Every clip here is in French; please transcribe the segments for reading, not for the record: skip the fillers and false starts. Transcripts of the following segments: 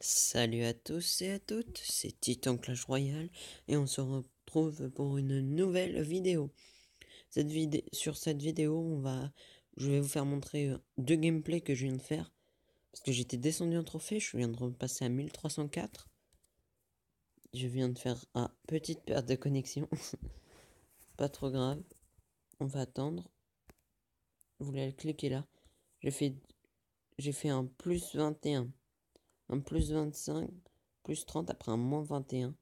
Salut à tous et à toutes, c'est Titan Clash Royale et on se retrouve pour une nouvelle vidéo. Sur cette vidéo, je vais vous faire montrer deux gameplays que je viens de faire. Parce que j'étais descendu en trophée, je viens de repasser à 1304. Je viens de faire petite perte de connexion. Pas trop grave, on va attendre. Vous voulez cliquer là. J'ai fait un plus 21, un plus 25, plus 30 après un moins 21.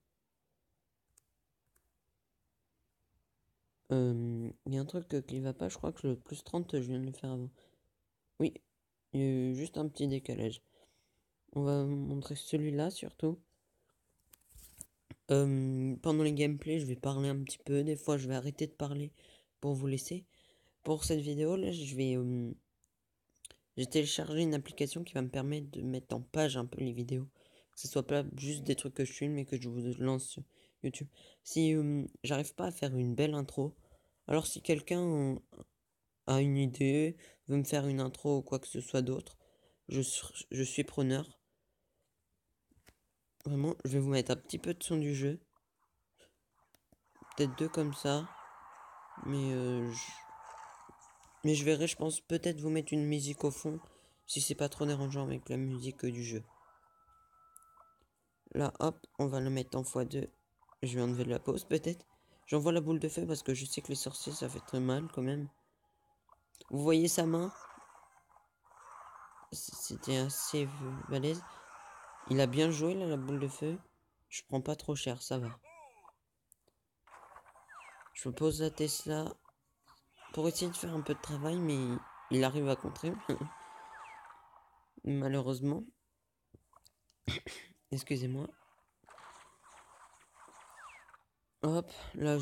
Il y a un truc qui va pas, je crois que le plus 30 je viens de le faire avant. Oui, il y a eu juste un petit décalage. On va vous montrer celui-là surtout. Pendant les gameplays, je vais parler un petit peu. Des fois, je vais arrêter de parler pour vous laisser. Pour cette vidéo, là, j'ai téléchargé une application qui va me permettre de mettre en page un peu les vidéos. Que ce soit pas juste des trucs que je filme, mais que je vous lance sur YouTube. Si j'arrive pas à faire une belle intro, alors si quelqu'un a une idée, veut me faire une intro ou quoi que ce soit d'autre, je suis preneur. Vraiment, je vais vous mettre un petit peu de son du jeu. Peut-être deux comme ça. Mais je verrai, je pense peut-être vous mettre une musique au fond. Si c'est pas trop dérangeant avec la musique du jeu. Là, hop, on va le mettre en x2. Je vais enlever de la pause peut-être. J'envoie la boule de feu parce que je sais que les sorciers ça fait très mal quand même. Vous voyez sa main? C'était assez balèze. Il a bien joué là, la boule de feu. Je prends pas trop cher, ça va. Je pose la Tesla pour essayer de faire un peu de travail, mais il arrive à contrer. Malheureusement. Excusez-moi. Hop, là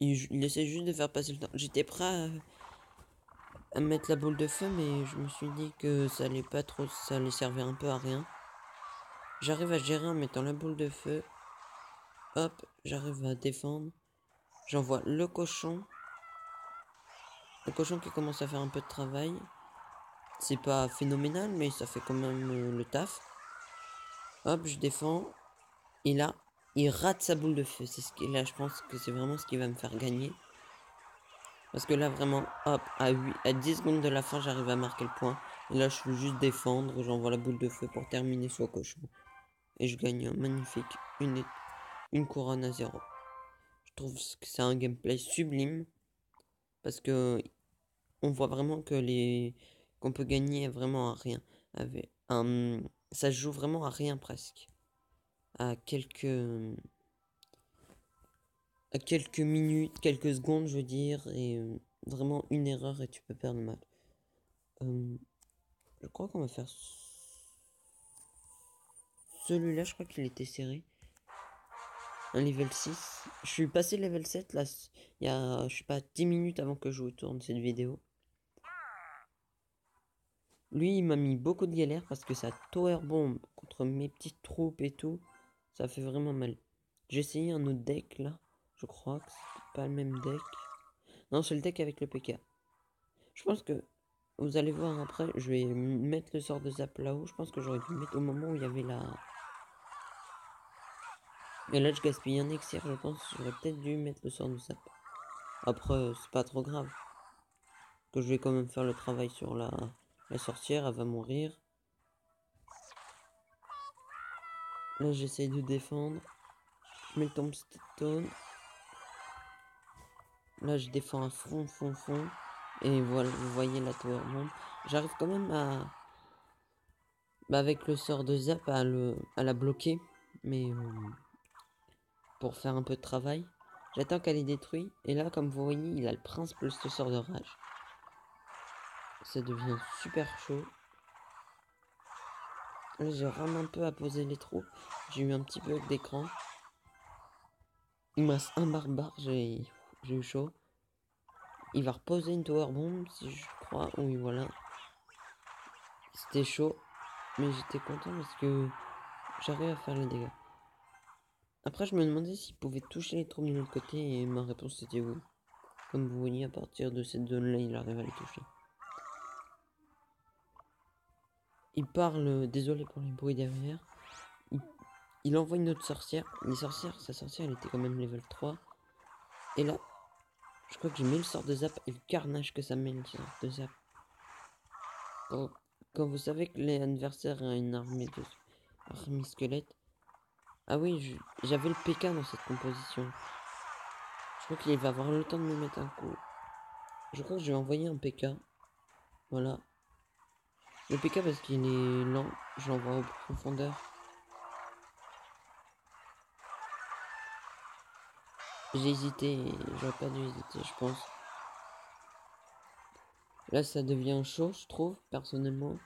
il essaie juste de faire passer le temps. J'étais prêt à mettre la boule de feu, mais je me suis dit que ça allait pas trop, ça allait servir un peu à rien. J'arrive à gérer en mettant la boule de feu. Hop, j'arrive à défendre. J'envoie le cochon. Le cochon qui commence à faire un peu de travail. C'est pas phénoménal, mais ça fait quand même le taf. Hop, je défends. Et là, il rate sa boule de feu. Là, je pense que c'est vraiment ce qui va me faire gagner. Parce que là, vraiment, hop, à 10 secondes de la fin, j'arrive à marquer le point. Et là, je veux juste défendre. J'envoie la boule de feu pour terminer ce cochon. Et je gagne un magnifique. Une couronne à 0. Je trouve que c'est un gameplay sublime. Parce que on voit vraiment qu'on peut gagner vraiment à rien. Ça se joue vraiment à rien presque. À quelques minutes, quelques secondes, je veux dire, et vraiment une erreur et tu peux perdre le match. Je crois qu'on va faire celui-là, je crois qu'il était serré. Un level 6. Je suis passé level 7 là, il y a, je sais pas, 10 minutes avant que je vous tourne cette vidéo. Lui, il m'a mis beaucoup de galères parce que sa tower bomb contre mes petites troupes et tout, ça fait vraiment mal. J'ai essayé un autre deck là, je crois que c'est pas le même deck. Non, c'est le deck avec le PK. Je pense que vous allez voir après, je vais mettre le sort de zap là-haut. Je pense que j'aurais dû le mettre au moment où il y avait la... Et là, je gaspille un elixir, je pense. J'aurais peut-être dû mettre le sort de zap. Après, c'est pas trop grave. Que je vais quand même faire le travail sur la sorcière, elle va mourir. Là, j'essaye de défendre. Je mets le tombstone. Là, je défends à fond. Et voilà, vous voyez la tower bomb. J'arrive quand même à... Bah, avec le sort de zap à la bloquer. Mais pour faire un peu de travail. J'attends qu'elle est détruite. Et là, comme vous voyez, il a le prince plus le sort de rage. Ça devient super chaud. Là, je rame un peu à poser les troupes. J'ai eu un petit peu d'écran. Il me reste un barbare, j'ai eu chaud. Il va reposer une tower bomb, si je crois. Oui, voilà. C'était chaud. Mais j'étais content parce que j'arrive à faire les dégâts. Après, je me demandais s'il pouvait toucher les troupes de l'autre côté. Et ma réponse était oui. Comme vous voyez, à partir de cette zone-là, il arrive à les toucher. Il parle, désolé pour les bruits derrière. il envoie une autre sorcière. Sa sorcière, elle était quand même level 3. Et là, je crois que j'ai mis le sort de zap et le carnage que ça met le sort de zap. Quand vous savez que l'adversaire a une armée squelette. Ah oui, j'avais le PK dans cette composition. Je crois qu'il va avoir le temps de me mettre un coup. Je crois que je vais envoyer un PK. Voilà. Le PK parce qu'il est lent. Je l'envoie en profondeur. J'ai hésité. J'aurais pas dû hésiter, je pense. Là, ça devient chaud, je trouve, personnellement.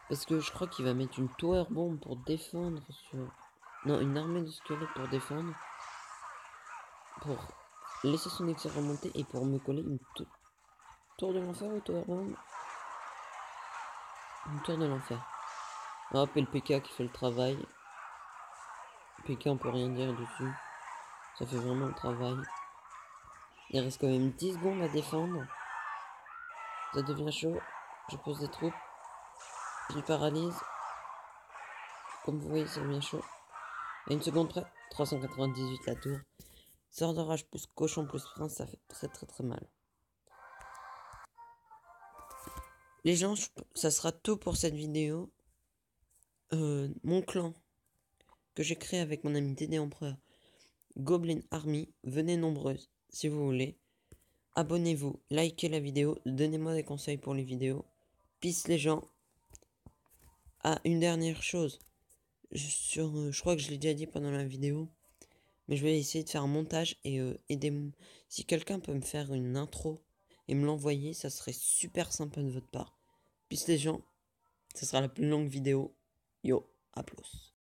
Parce que je crois qu'il va mettre une tower bomb pour défendre sur... Non, une armée de squelettes pour défendre. Pour laisser son excès remonter et pour me coller une tour de l'enfer ou tower bomb. Une tour de l'enfer. Hop, et le PK qui fait le travail. PK, on peut rien dire dessus. Ça fait vraiment le travail. Il reste quand même 10 secondes à défendre. Ça devient chaud. Je pose des troupes. Je paralyse. Comme vous voyez, ça devient chaud. À une seconde près. 398 la tour. Sort de rage plus cochon plus prince, ça fait très très très mal. Les gens, ça sera tout pour cette vidéo. Mon clan que j'ai créé avec mon ami Dédé Empereur, Goblin Army, venez nombreuses si vous voulez. Abonnez-vous, likez la vidéo, donnez-moi des conseils pour les vidéos. Peace les gens. Ah, une dernière chose. Je crois que je l'ai déjà dit pendant la vidéo. Mais je vais essayer de faire un montage et aider. Si quelqu'un peut me faire une intro et me l'envoyer, ça serait super sympa de votre part. Peace les gens. Ce sera la plus longue vidéo. Yo, à plus.